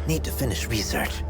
Need to finish research.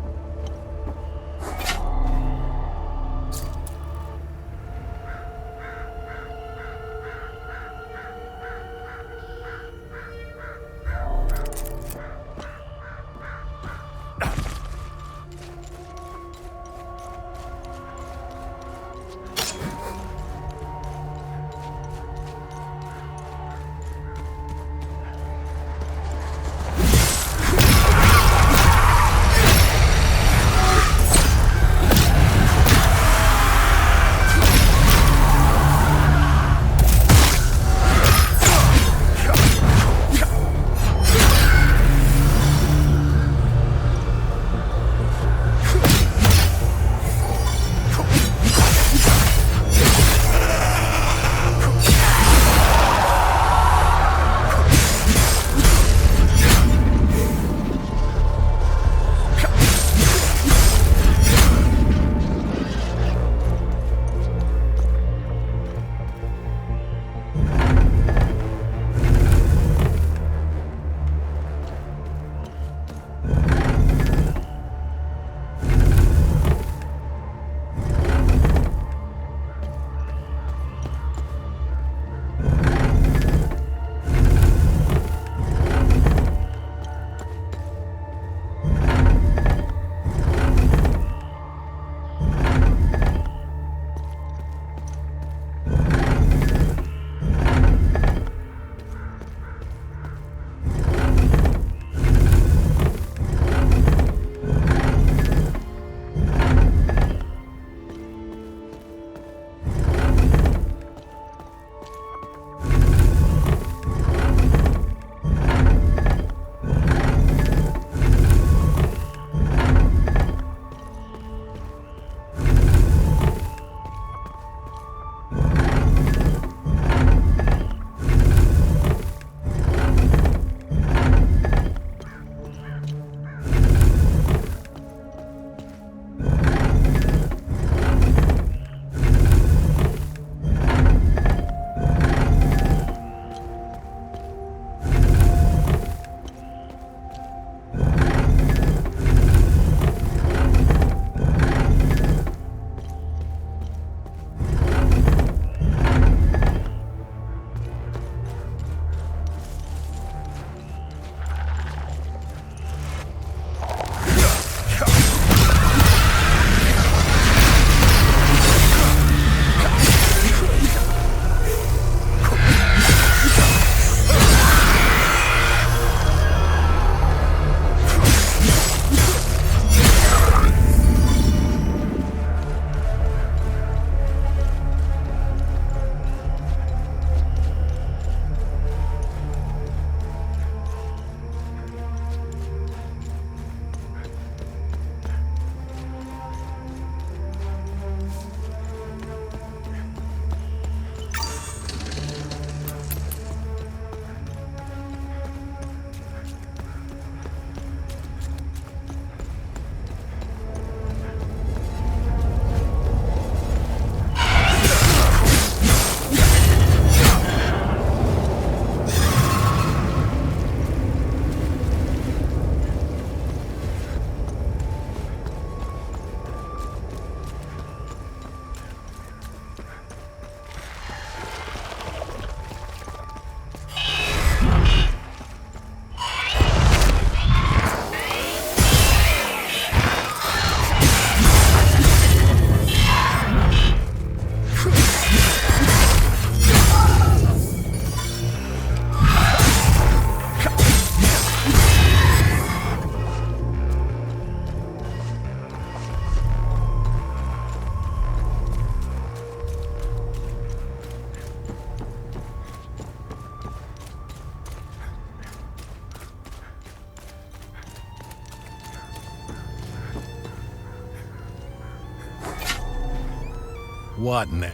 What in the...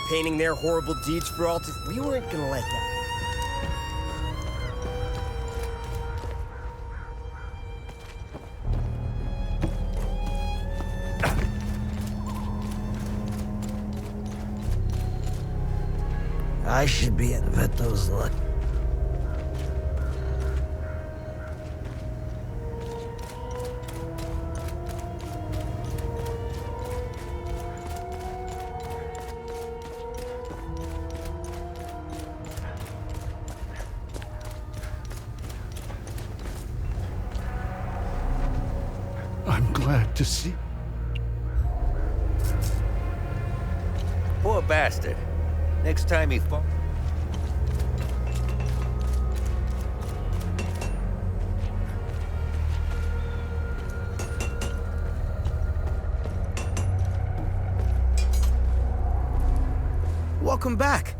Painting their horrible deeds for all to... We weren't gonna let that. I should be at Veto's luck. I'm glad to see. Poor bastard. Next time he falls. Welcome back.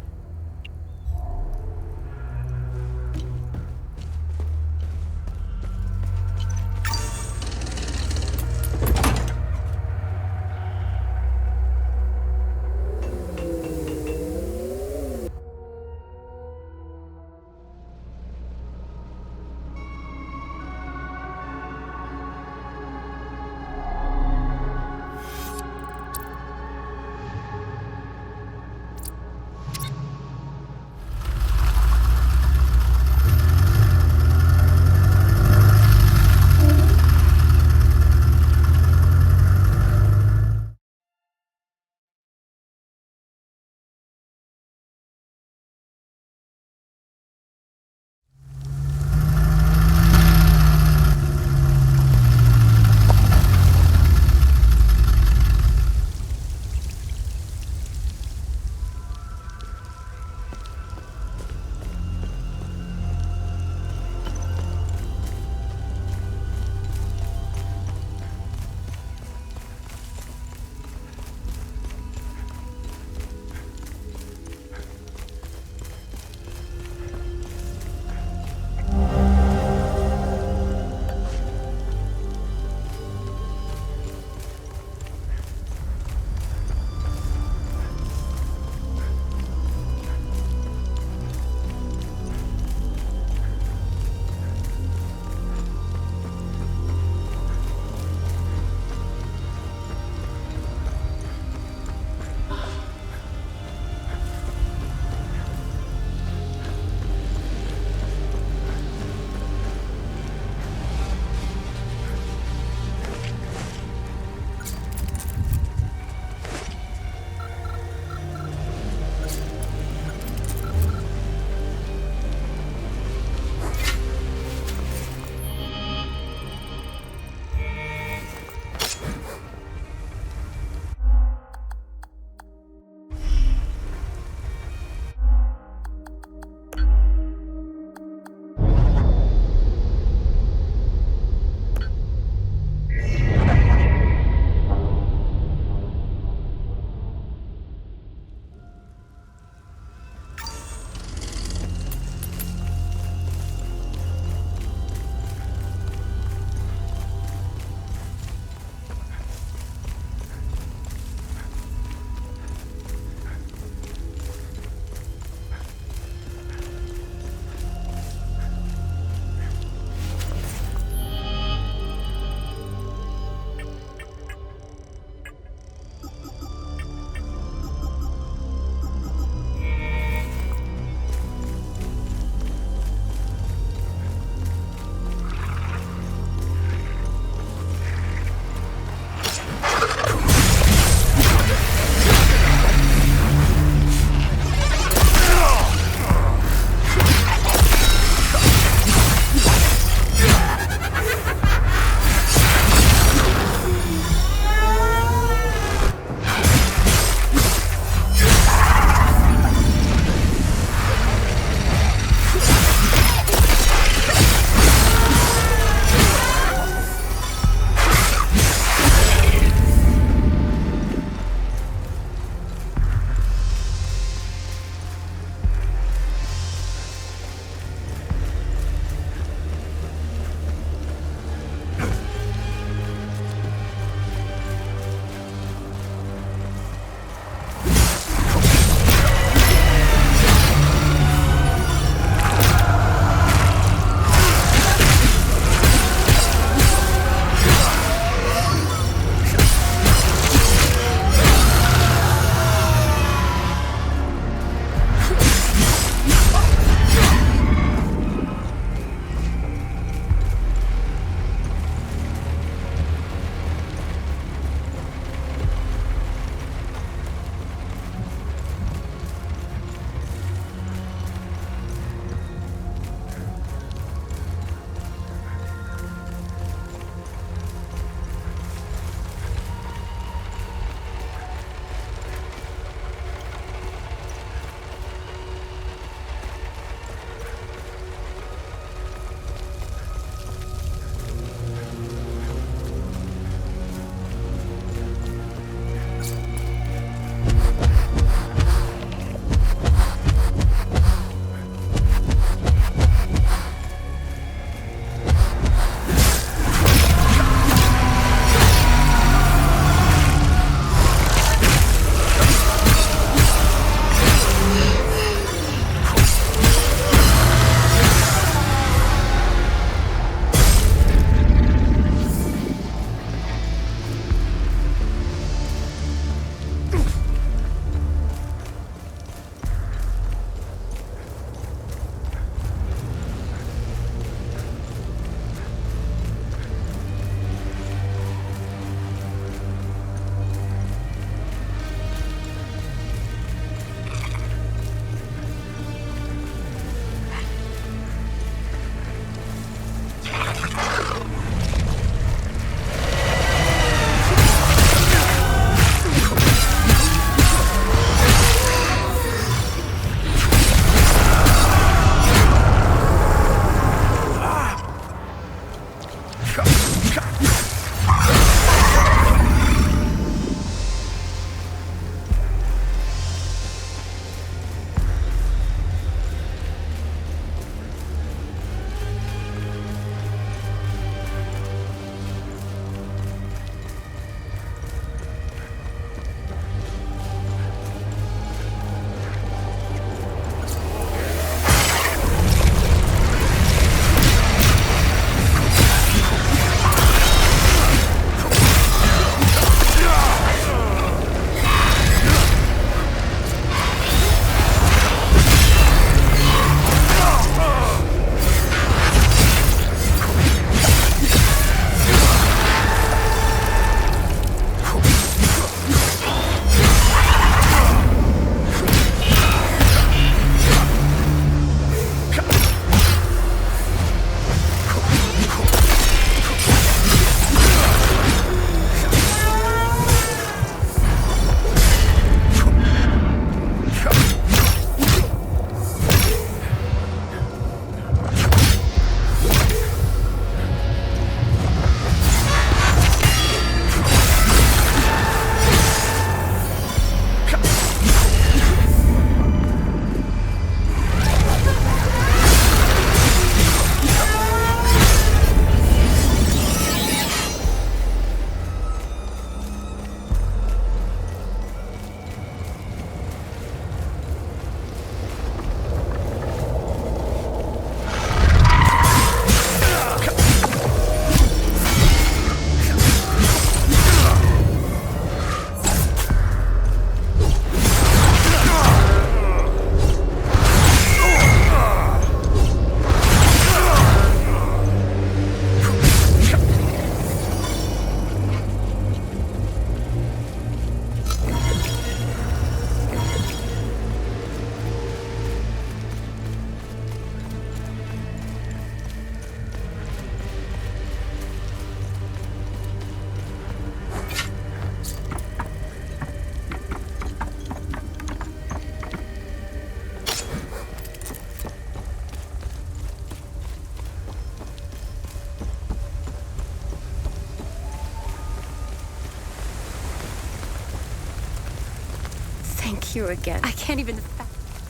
you again. I can't even...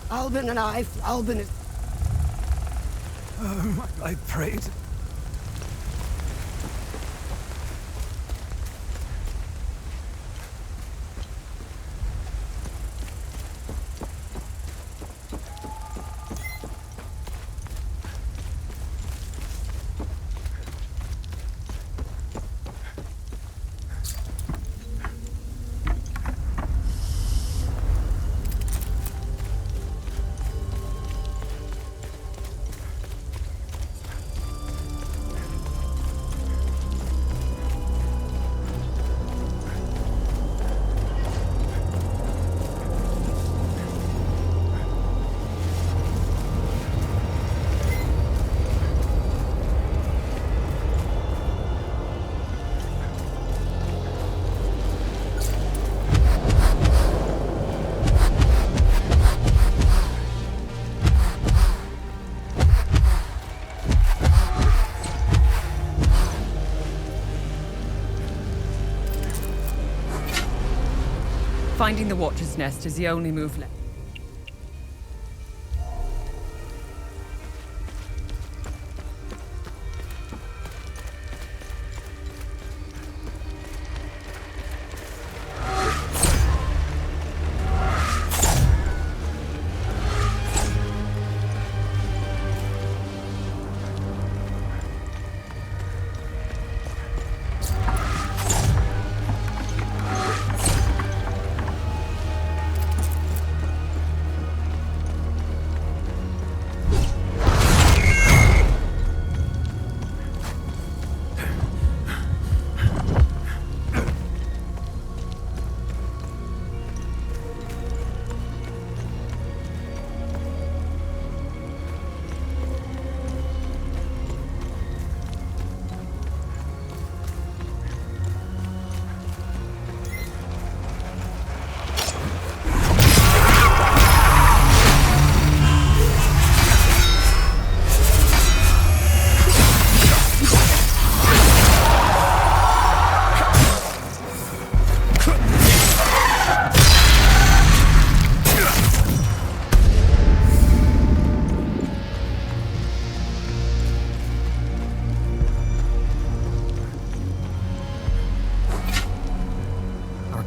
Albin and Albin is... I prayed. Finding the Watcher's Nest is the only move left.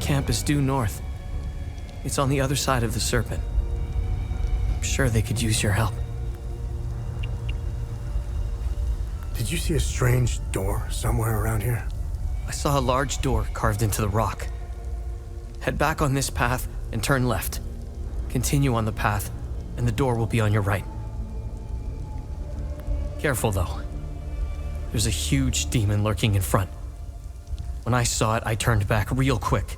Camp is due north. It's on the other side of the Serpent. I'm sure they could use your help. Did you see a strange door somewhere around here? I saw a large door carved into the rock. Head back on this path and turn left. Continue on the path, and the door will be on your right. Careful, though. There's a huge demon lurking in front. When I saw it, I turned back real quick.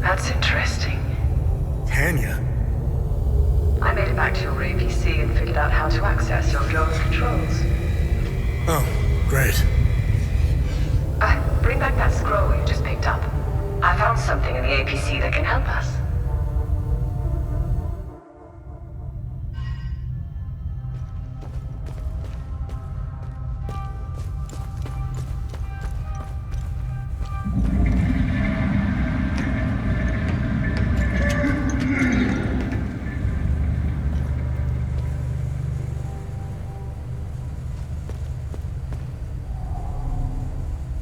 That's interesting. Tanya? I made it back to your APC and figured out how to access your drone's controls. Oh, great. Bring back that scroll you just picked up. I found something in the APC that can help us.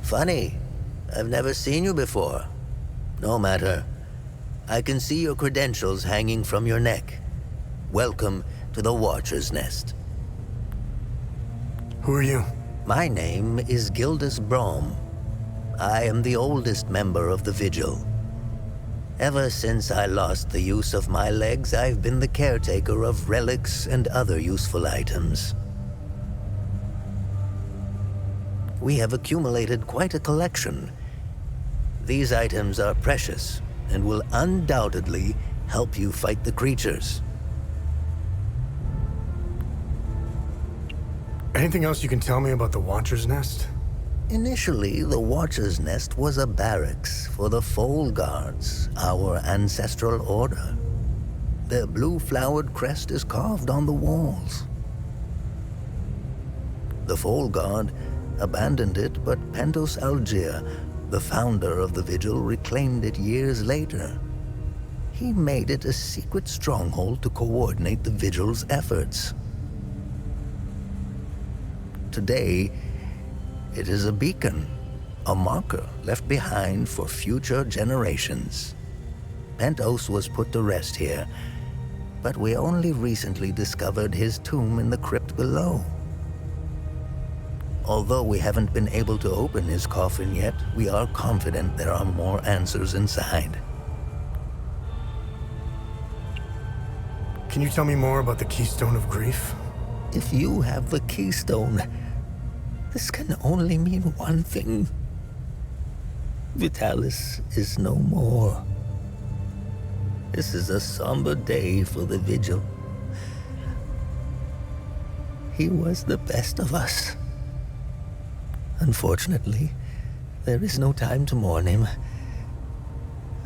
Funny. I've never seen you before. No matter. I can see your credentials hanging from your neck. Welcome to the Watcher's Nest. Who are you? My name is Gildas Brom. I am the oldest member of the Vigil. Ever since I lost the use of my legs, I've been the caretaker of relics and other useful items. We have accumulated quite a collection. These items are precious and will undoubtedly help you fight the creatures. Anything else you can tell me about the Watcher's Nest? Initially, the Watcher's Nest was a barracks for the Foal Guards, our ancestral order. Their blue-flowered crest is carved on the walls. The Foal Guard abandoned it, but Pentos Algier, the founder of the Vigil, reclaimed it years later. He made it a secret stronghold to coordinate the Vigil's efforts. Today, it is a beacon, a marker left behind for future generations. Pentos was put to rest here, but we only recently discovered his tomb in the crypt below. Although we haven't been able to open his coffin yet, we are confident there are more answers inside. Can you tell me more about the Keystone of Grief? If you have the keystone, this can only mean one thing. Vitalis is no more. This is a somber day for the Vigil. He was the best of us. Unfortunately, there is no time to mourn him.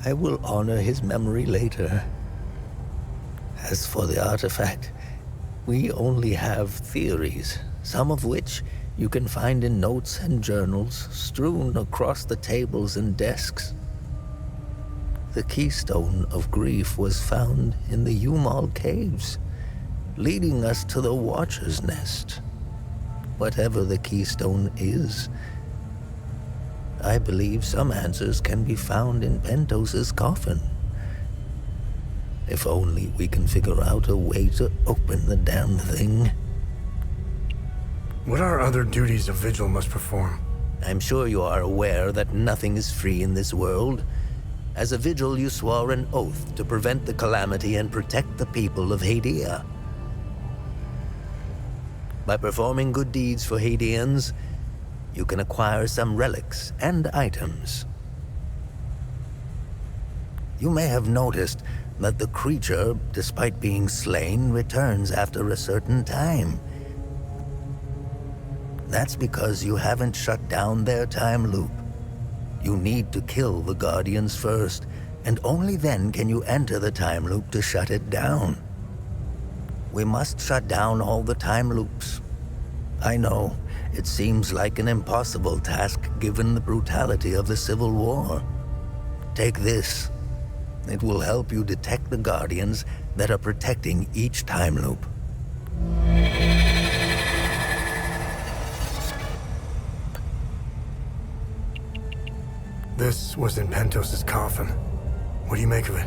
I will honor his memory later. As for the artifact, we only have theories, some of which you can find in notes and journals strewn across the tables and desks. The Keystone of Grief was found in the Umal Caves, leading us to the Watcher's Nest. Whatever the Keystone is, I believe some answers can be found in Pentos's coffin. If only we can figure out a way to open the damn thing. What are other duties a Vigil must perform? I'm sure you are aware that nothing is free in this world. As a Vigil, you swore an oath to prevent the calamity and protect the people of Hadia. By performing good deeds for Hadeans, you can acquire some relics and items. You may have noticed that the creature, despite being slain, returns after a certain time. That's because you haven't shut down their time loop. You need to kill the Guardians first, and only then can you enter the time loop to shut it down. We must shut down all the time loops. I know, it seems like an impossible task given the brutality of the Civil War. Take this. It will help you detect the Guardians that are protecting each time loop. This was in Pentos's coffin. What do you make of it?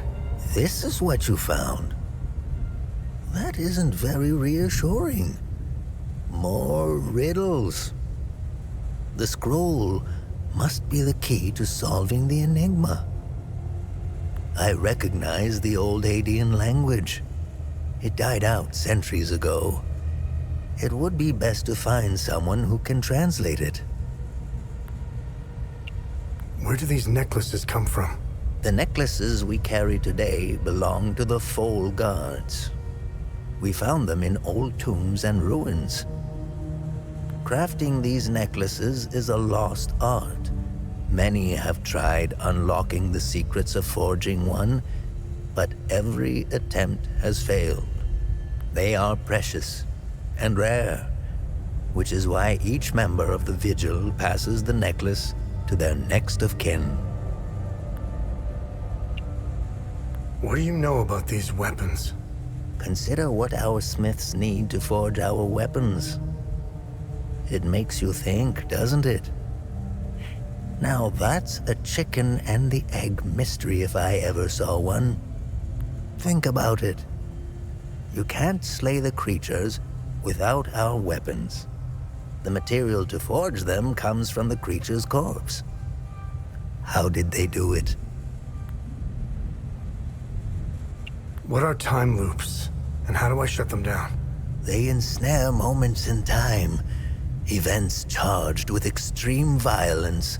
This is what you found. That isn't very reassuring. More riddles. The scroll must be the key to solving the enigma. I recognize the old Hadean language. It died out centuries ago. It would be best to find someone who can translate it. Where do these necklaces come from? The necklaces we carry today belong to the Foal Guards. We found them in old tombs and ruins. Crafting these necklaces is a lost art. Many have tried unlocking the secrets of forging one, but every attempt has failed. They are precious and rare, which is why each member of the Vigil passes the necklace to their next of kin. What do you know about these weapons? Consider what our smiths need to forge our weapons. It makes you think, doesn't it? Now that's a chicken and the egg mystery if I ever saw one. Think about it. You can't slay the creatures without our weapons. The material to forge them comes from the creature's corpse. How did they do it? What are time loops, and how do I shut them down? They ensnare moments in time, events charged with extreme violence,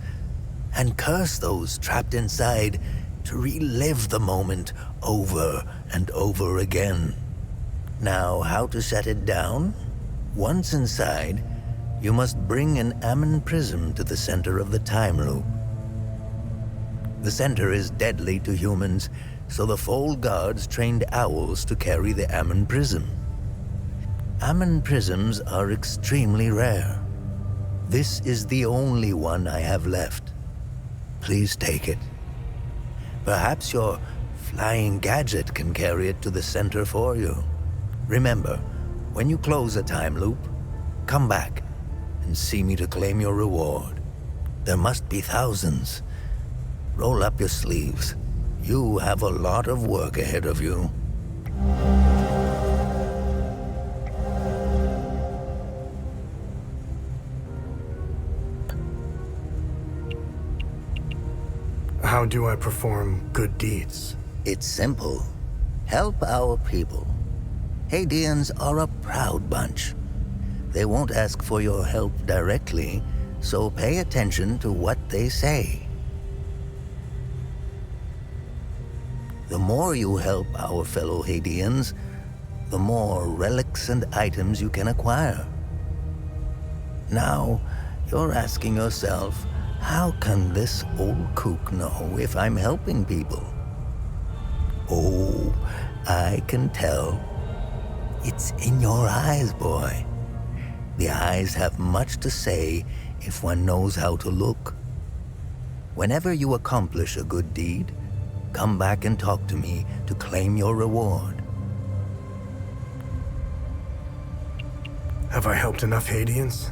and curse those trapped inside to relive the moment over and over again. Now, how to shut it down? Once inside, you must bring an Ammon prism to the center of the time loop. The center is deadly to humans, so the Foal Guards trained owls to carry the Ammon prism. Ammon prisms are extremely rare. This is the only one I have left. Please take it. Perhaps your flying gadget can carry it to the center for you. Remember, when you close a time loop, come back and see me to claim your reward. There must be thousands. Roll up your sleeves. You have a lot of work ahead of you. How do I perform good deeds? It's simple. Help our people. Hadeans are a proud bunch. They won't ask for your help directly, so pay attention to what they say. The more you help our fellow Hadeans, the more relics and items you can acquire. Now, you're asking yourself, how can this old kook know if I'm helping people? Oh, I can tell. It's in your eyes, boy. The eyes have much to say if one knows how to look. Whenever you accomplish a good deed, come back and talk to me to claim your reward. Have I helped enough Hadeans?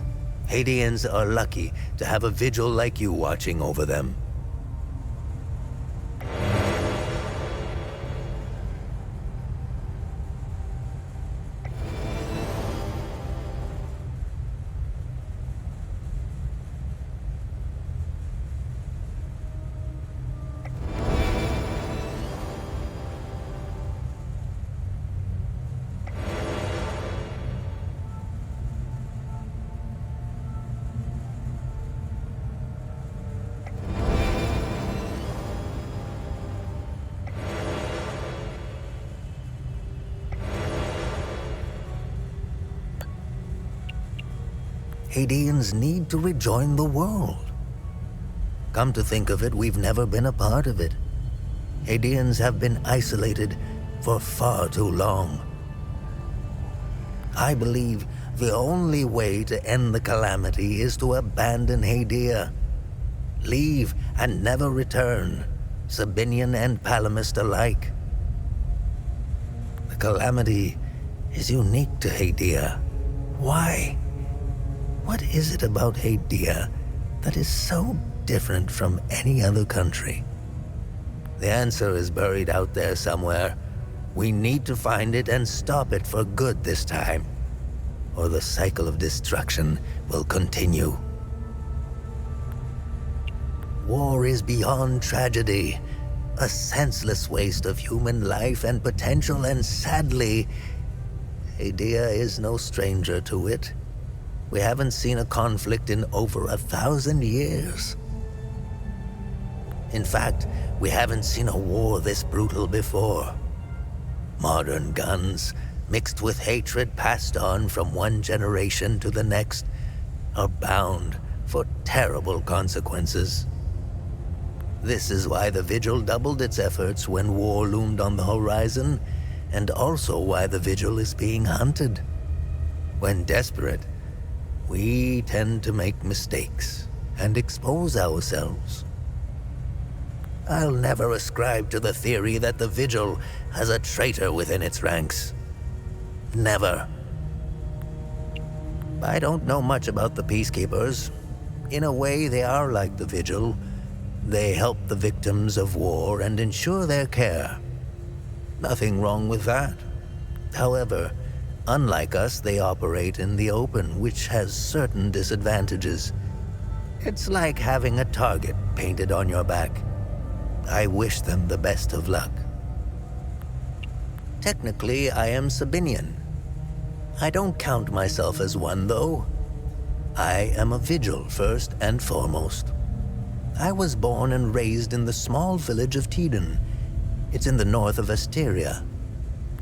Hadeans are lucky to have a Vigil like you watching over them. Hadeans need to rejoin the world. Come to think of it, we've never been a part of it. Hadeans have been isolated for far too long. I believe the only way to end the calamity is to abandon Hadia. Leave and never return, Sabinian and Palamist alike. The calamity is unique to Hadia. Why? What is it about Hadia that is so different from any other country? The answer is buried out there somewhere. We need to find it and stop it for good this time, or the cycle of destruction will continue. War is beyond tragedy, a senseless waste of human life and potential, and sadly, Hadia is no stranger to it. We haven't seen a conflict in over 1,000 years. In fact, We haven't seen a war this brutal before. Modern guns, mixed with hatred passed on from one generation to the next, are bound for terrible consequences. This is why the Vigil doubled its efforts when war loomed on the horizon, and also why the Vigil is being hunted. When desperate, we tend to make mistakes and expose ourselves. I'll never ascribe to the theory that the Vigil has a traitor within its ranks. Never. I don't know much about the Peacekeepers. In a way, they are like the Vigil. They help the victims of war and ensure their care. Nothing wrong with that. However, unlike us, they operate in the open, which has certain disadvantages. It's like having a target painted on your back. I wish them the best of luck. Technically, I am Sabinian. I don't count myself as one, though. I am a Vigil first and foremost. I was born and raised in the small village of Teden. It's in the north of Asteria.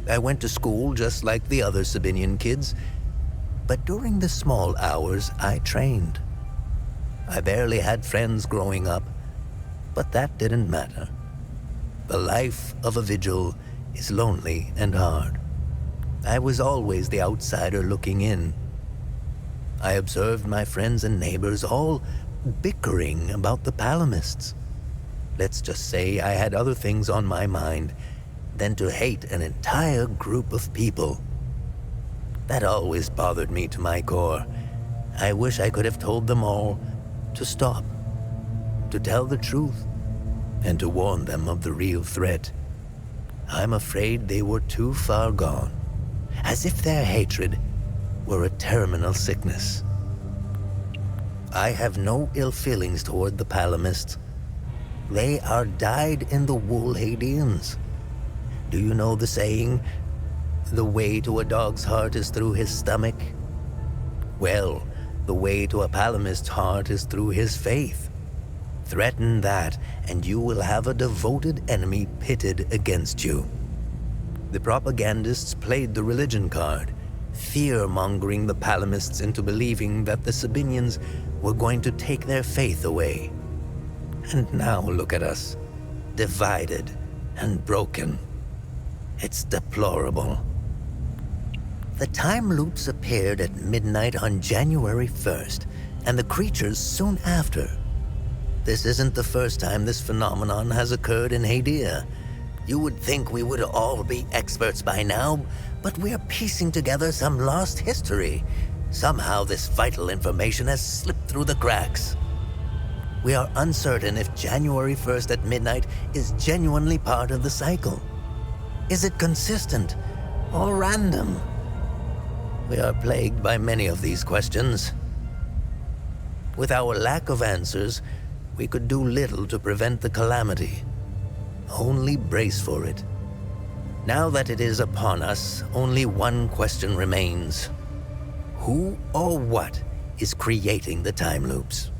I went to school just like the other Sabinian kids, but during the small hours, I trained. I barely had friends growing up, but that didn't matter. The life of a Vigil is lonely and hard. I was always the outsider looking in. I observed my friends and neighbors all bickering about the Palamists. Let's just say I had other things on my mind than to hate an entire group of people. That always bothered me to my core. I wish I could have told them all to stop, to tell the truth, and to warn them of the real threat. I'm afraid they were too far gone, as if their hatred were a terminal sickness. I have no ill feelings toward the Palamists. They are dyed-in-the-wool Hadeans. Do you know the saying, "The way to a dog's heart is through his stomach"? Well, the way to a Palamist's heart is through his faith. Threaten that, and you will have a devoted enemy pitted against you. The propagandists played the religion card, fear-mongering the Palamists into believing that the Sabinians were going to take their faith away. And now look at us, divided and broken. It's deplorable. The time loops appeared at midnight on January 1st, and the creatures soon after. This isn't the first time this phenomenon has occurred in Hadia. You would think we would all be experts by now, but we're piecing together some lost history. Somehow this vital information has slipped through the cracks. We are uncertain if January 1st at midnight is genuinely part of the cycle. Is it consistent or random? We are plagued by many of these questions. With our lack of answers, we could do little to prevent the calamity. Only brace for it. Now that it is upon us, only one question remains. Who or what is creating the time loops?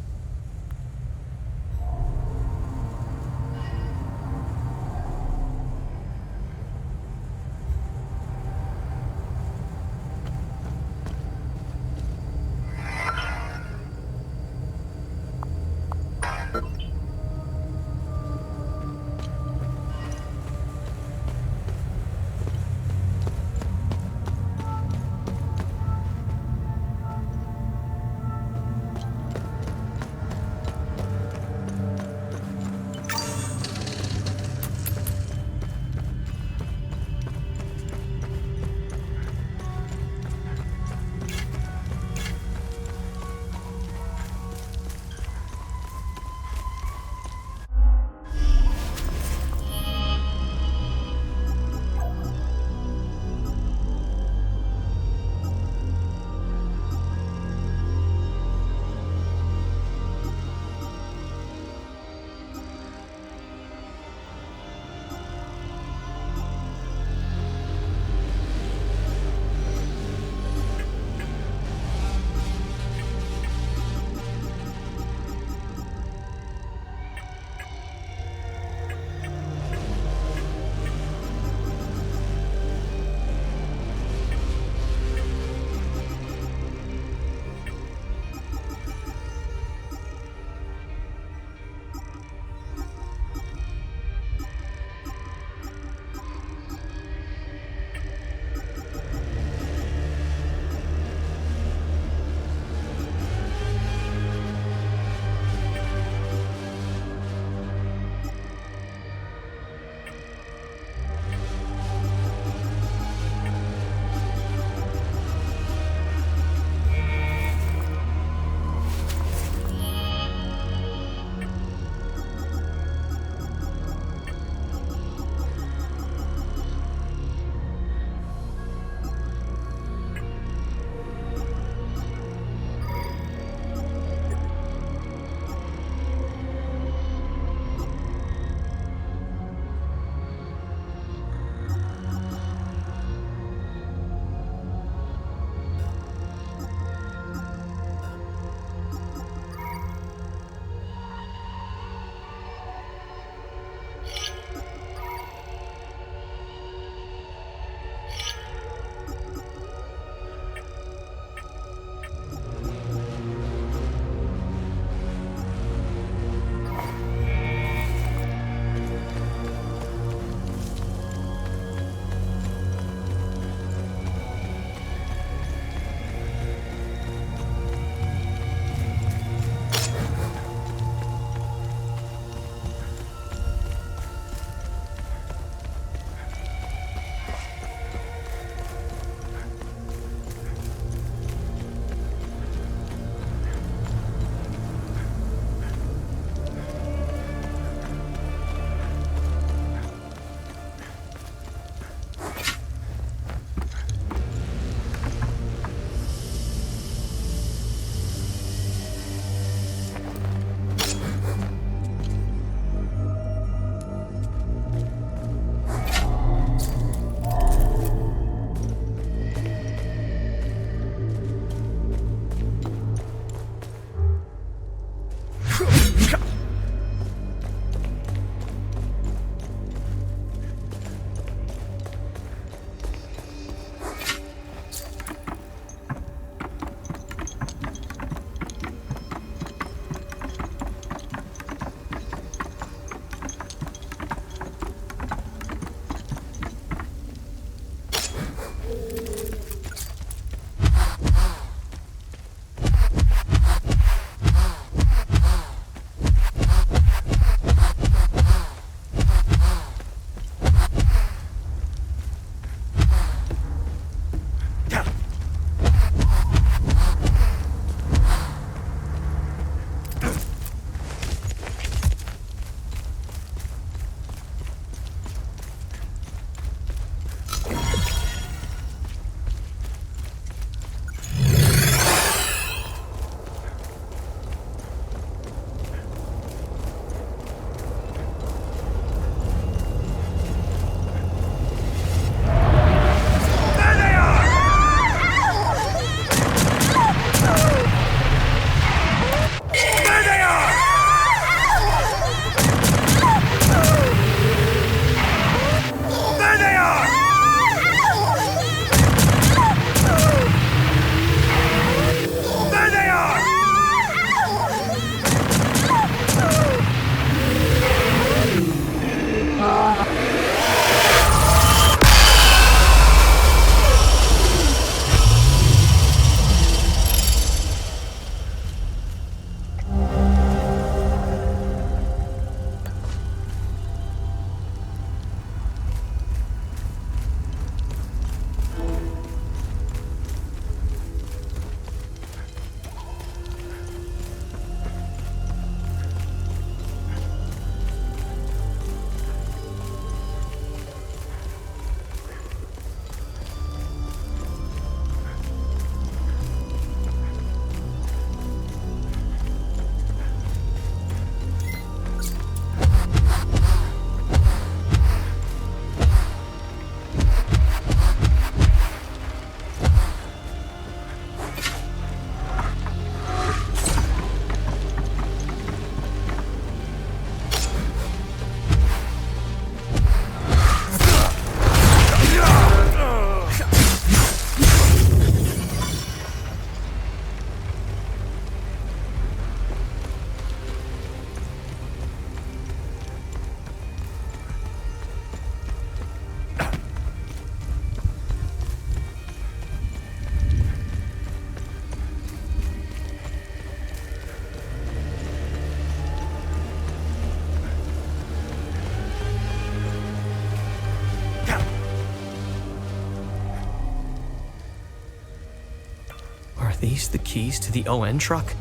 these the keys to the ON truck?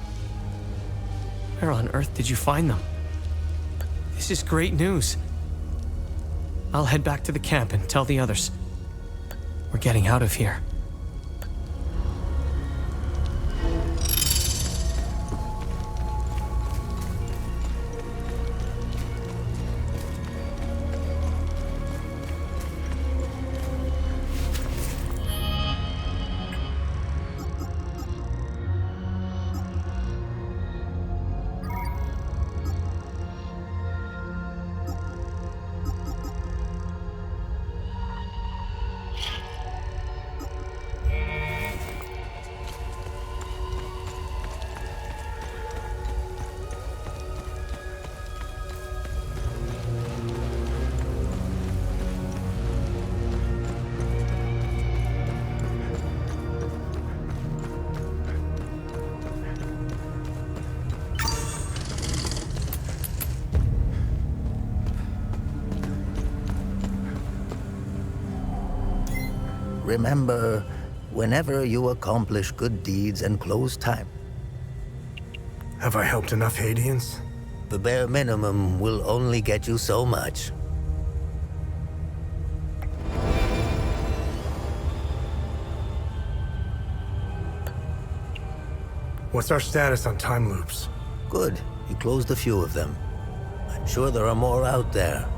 Where on earth did you find them? This is great news. I'll head back to the camp and tell the others. We're getting out of here. Remember, whenever you accomplish good deeds and close time, Have I helped enough Hadeans? the bare minimum will only get you so much. What's our status on time loops? Good, you closed a few of them. I'm sure there are more out there.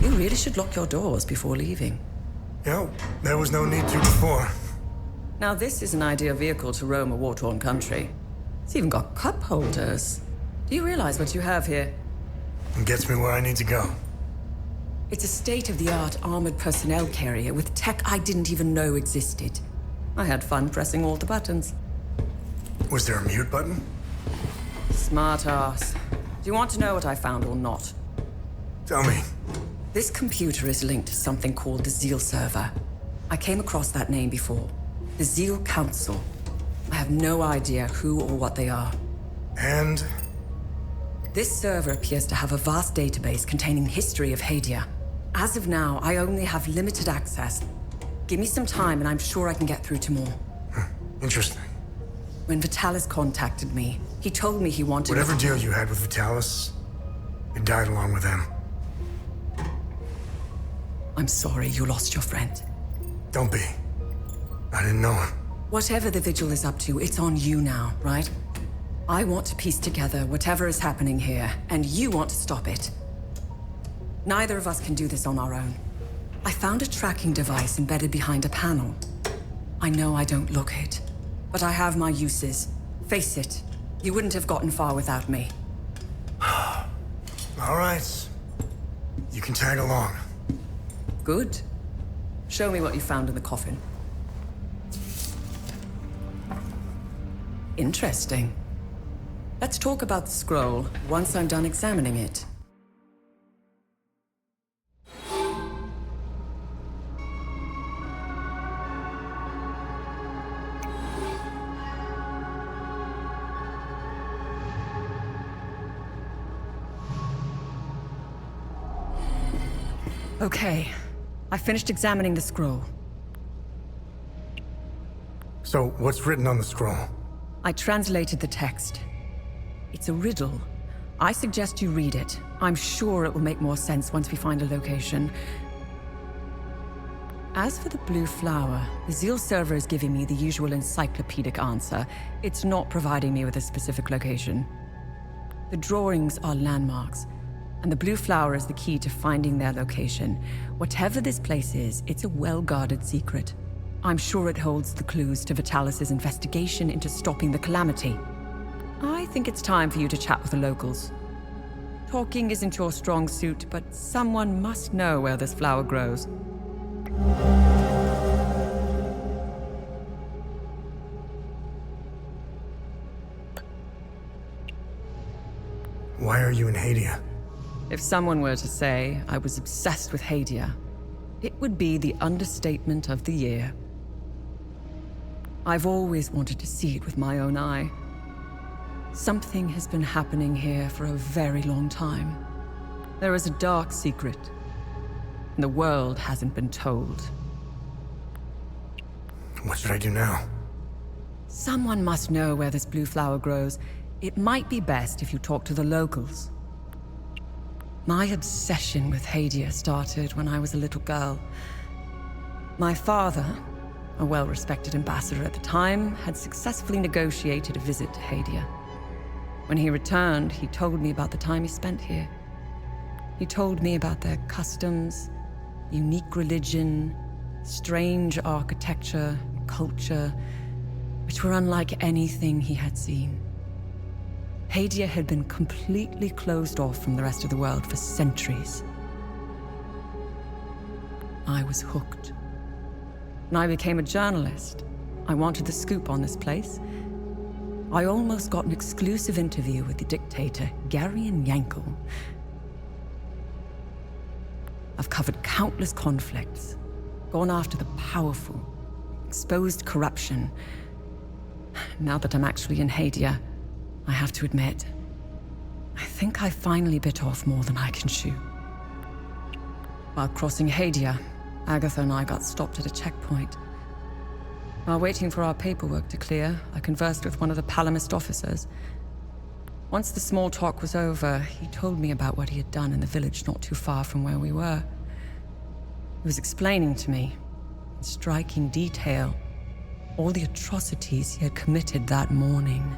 You really should lock your doors before leaving. Yeah, there was no need to before. Now this is an ideal vehicle to roam a war-torn country. It's even got cup holders. Do you realize what you have here? It gets me where I need to go. It's a state-of-the-art armored personnel carrier with tech I didn't even know existed. I had fun pressing all the buttons. Was there a mute button? Smart ass. Do you want to know what I found or not? Tell me. This computer is linked to something called the Zeal server. I came across that name before. The Zeal Council. I have no idea who or what they are. And? This server appears to have a vast database containing history of Hadia. As of now, I only have limited access. Give me some time and I'm sure I can get through to more. Interesting. When Vitalis contacted me, he told me he wanted... Whatever deal you had with Vitalis, it died along with him. I'm sorry you lost your friend. Don't be. I didn't know him. Whatever the Vigil is up to, it's on you now, right? I want to piece together whatever is happening here, and you want to stop it. Neither of us can do this on our own. I found a tracking device embedded behind a panel. I know I don't look it, but I have my uses. Face it, you wouldn't have gotten far without me. All right. You can tag along. Good. Show me what you found in the coffin. Interesting. Let's talk about the scroll once I'm done examining it. Okay. I finished examining the scroll. So, what's written on the scroll? I translated the text. It's a riddle. I suggest you read it. I'm sure it will make more sense once we find a location. As for the blue flower, the Zeal server is giving me the usual encyclopedic answer. It's not providing me with a specific location. The drawings are landmarks, and the blue flower is the key to finding their location. Whatever this place is, it's a well-guarded secret. I'm sure it holds the clues to Vitalis' investigation into stopping the calamity. I think it's time for you to chat with the locals. Talking isn't your strong suit, but someone must know where this flower grows. Why are you in Hadia? If someone were to say I was obsessed with Hadia, it would be the understatement of the year. I've always wanted to see it with my own eye. Something has been happening here for a very long time. There is a dark secret, and the world hasn't been told. What should I do now? Someone must know where this blue flower grows. It might be best if you talk to the locals. My obsession with Hadia started when I was a little girl. My father, a well-respected ambassador at the time, had successfully negotiated a visit to Hadia. When he returned, he told me about the time he spent here. He told me about their customs, unique religion, strange architecture, culture, which were unlike anything he had seen. Hadia had been completely closed off from the rest of the world for centuries. I was hooked. When I became a journalist, I wanted the scoop on this place. I almost got an exclusive interview with the dictator, Garion Yankel. I've covered countless conflicts, gone after the powerful, exposed corruption. Now that I'm actually in Hadia, I have to admit, I think I finally bit off more than I can chew. While crossing Hadia, Agatha and I got stopped at a checkpoint. While waiting for our paperwork to clear, I conversed with one of the Palamist officers. Once the small talk was over, he told me about what he had done in the village not too far from where we were. He was explaining to me, in striking detail, all the atrocities he had committed that morning.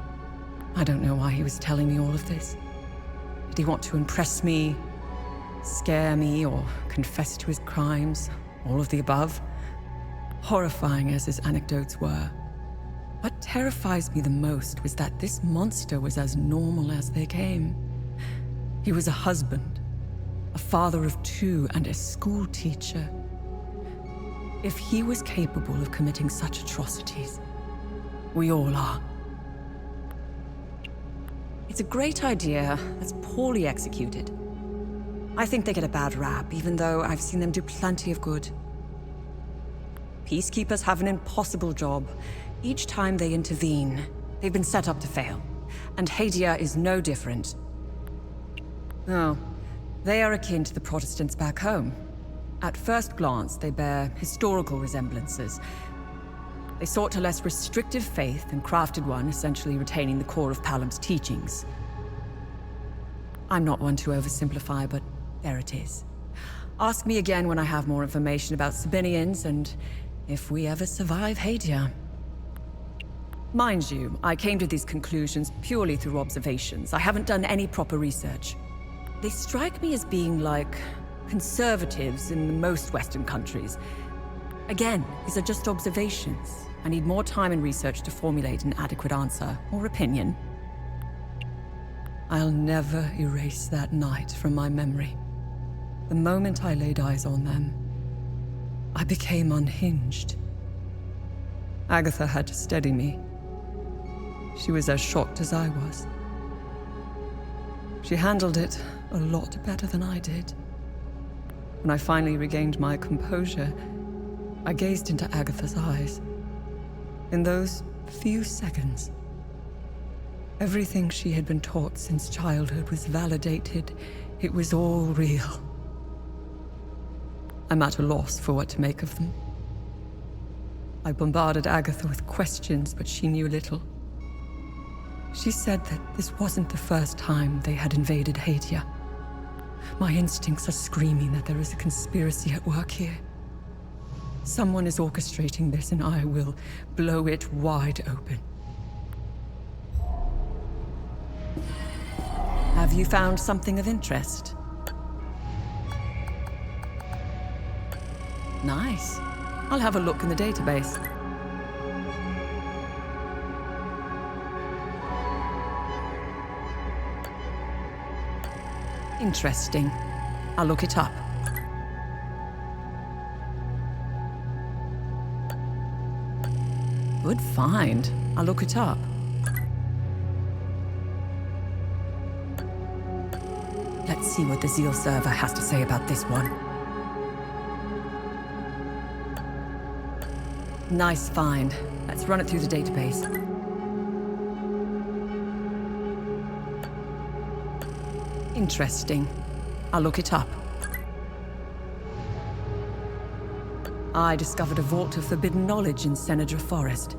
I don't know why he was telling me all of this. Did he want to impress me, scare me, or confess to his crimes? All of the above? Horrifying as his anecdotes were. What terrifies me the most was that this monster was as normal as they came. He was a husband, a father of two, and a school teacher. If he was capable of committing such atrocities, we all are. It's a great idea that's poorly executed. I think they get a bad rap, even though I've seen them do plenty of good. Peacekeepers have an impossible job. Each time they intervene, they've been set up to fail. And Hadia is no different. Oh, they are akin to the Protestants back home. At first glance, they bear historical resemblances. They sought a less restrictive faith and crafted one essentially retaining the core of Palam's teachings. I'm not one to oversimplify, but there it is. Ask me again when I have more information about Sabinians and if we ever survive Hadia. Mind you, I came to these conclusions purely through observations. I haven't done any proper research. They strike me as being like conservatives in most Western countries. Again, these are just observations. I need more time and research to formulate an adequate answer or opinion. I'll never erase that night from my memory. The moment I laid eyes on them, I became unhinged. Agatha had to steady me. She was as shocked as I was. She handled it a lot better than I did. When I finally regained my composure, I gazed into Agatha's eyes. In those few seconds, everything she had been taught since childhood was validated. It was all real. I'm at a loss for what to make of them. I bombarded Agatha with questions, but she knew little. She said that this wasn't the first time they had invaded Hadia. My instincts are screaming that there is a conspiracy at work here. Someone is orchestrating this, and I will blow it wide open. Have you found something of interest? Nice. I'll have a look in the database. Interesting. I'll look it up. Good find. I'll look it up. Let's see what the Zeal server has to say about this one. Nice find. Let's run it through the database. Interesting. I'll look it up. I discovered a vault of forbidden knowledge in Senedra Forest.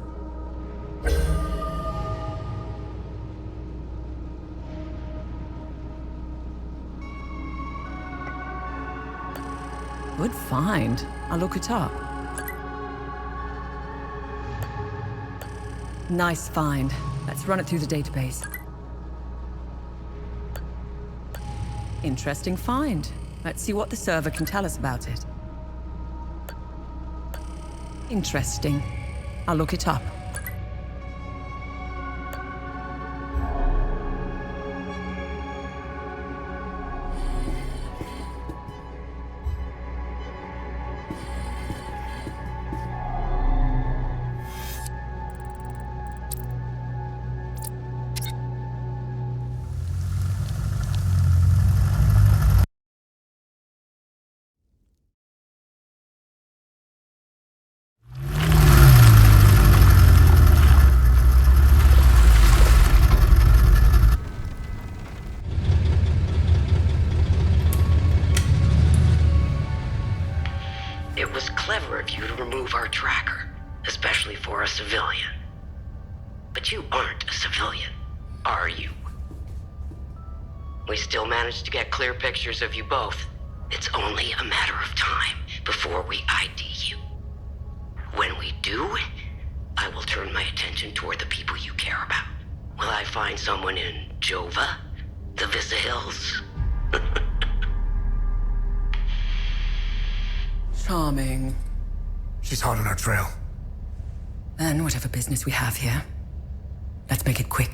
Good find. I'll look it up. Nice find. Let's run it through the database. Interesting find. Let's see what the server can tell us about it. Interesting. I'll look it up. It was clever of you to remove our tracker, especially for a civilian. But you aren't a civilian, are you? We still managed to get clear pictures of you both. It's only a matter of time before we ID you. When we do, I will turn my attention toward the people you care about. Will I find someone in Jova? The Visa Hills? Charming. She's hot on our trail. Then whatever business we have here, let's make it quick.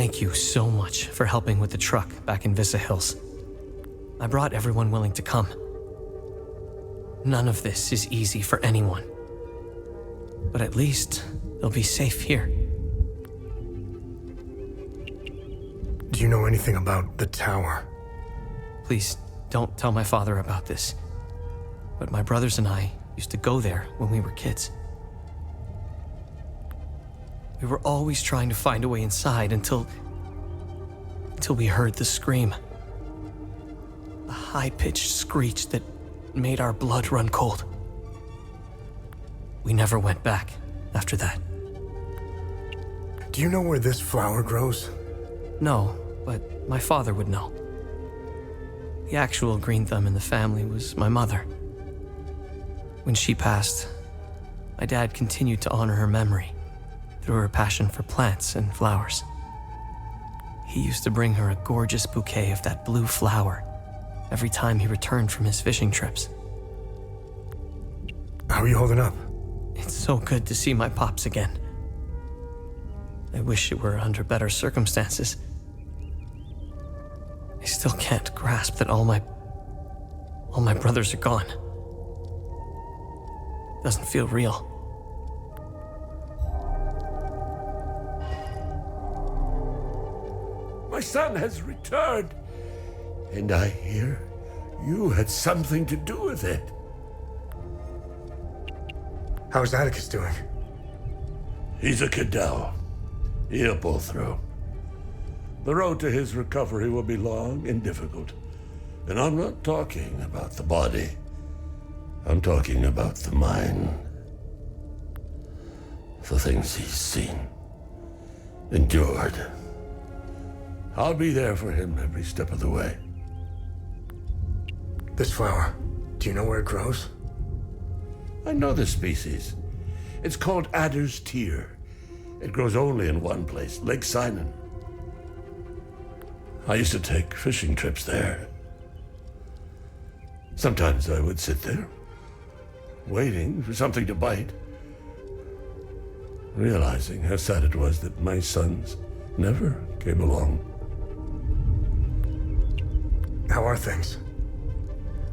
Thank you so much for helping with the truck back in Vista Hills. I brought everyone willing to come. None of this is easy for anyone. But at least they'll be safe here. Do you know anything about the tower? Please don't tell my father about this. But my brothers and I used to go there when we were kids. We were always trying to find a way inside until we heard the scream. A high-pitched screech that made our blood run cold. We never went back after that. Do you know where this flower grows? No, but my father would know. The actual green thumb in the family was my mother. When she passed, my dad continued to honor her memory through her passion for plants and flowers. He used to bring her a gorgeous bouquet of that blue flower every time he returned from his fishing trips. How are you holding up? It's so good to see my pops again. I wish it were under better circumstances. I still can't grasp that all my brothers are gone. Doesn't feel real. My son has returned, and I hear you had something to do with it. How's Atticus doing? He's a Cadell. He'll pull through. The road to his recovery will be long and difficult. And I'm not talking about the body. I'm talking about the mind. The things he's seen, endured. I'll be there for him every step of the way. This flower, do you know where it grows? I know the species. It's called Adder's Tear. It grows only in one place, Lake Sinan. I used to take fishing trips there. Sometimes I would sit there, waiting for something to bite, realizing how sad it was that my sons never came along. How are things?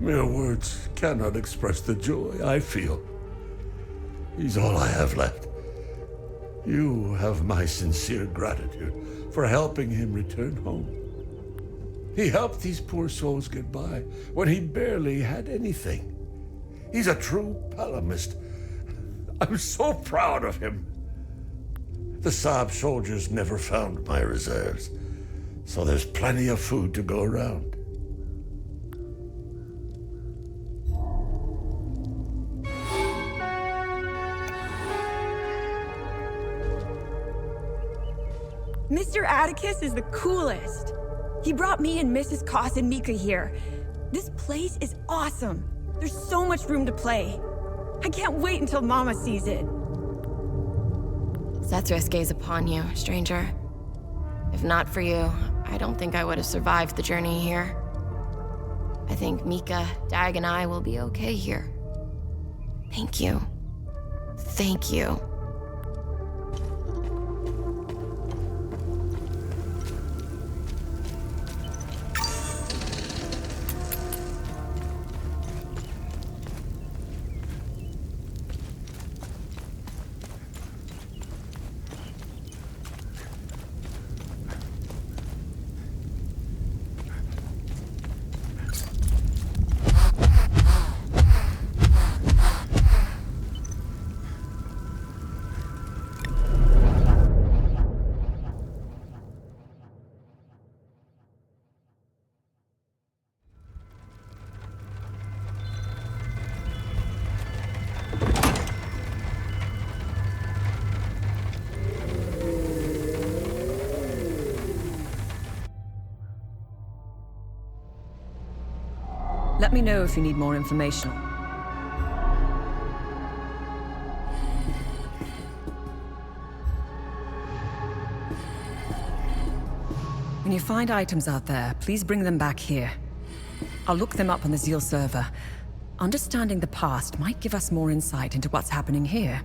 Mere words cannot express the joy I feel. He's all I have left. You have my sincere gratitude for helping him return home. He helped these poor souls get by when he barely had anything. He's a true Palamist. I'm so proud of him. The Saab soldiers never found my reserves, so there's plenty of food to go around. Mr. Atticus is the coolest. He brought me and Mrs. Koss and Mika here. This place is awesome. There's so much room to play. I can't wait until Mama sees it. Sethris gaze upon you, stranger. If not for you, I don't think I would have survived the journey here. I think Mika, Dag, and I will be okay here. Thank you. Thank you. Let me know if you need more information. When you find items out there, please bring them back here. I'll look them up on the Zeal server. Understanding the past might give us more insight into what's happening here.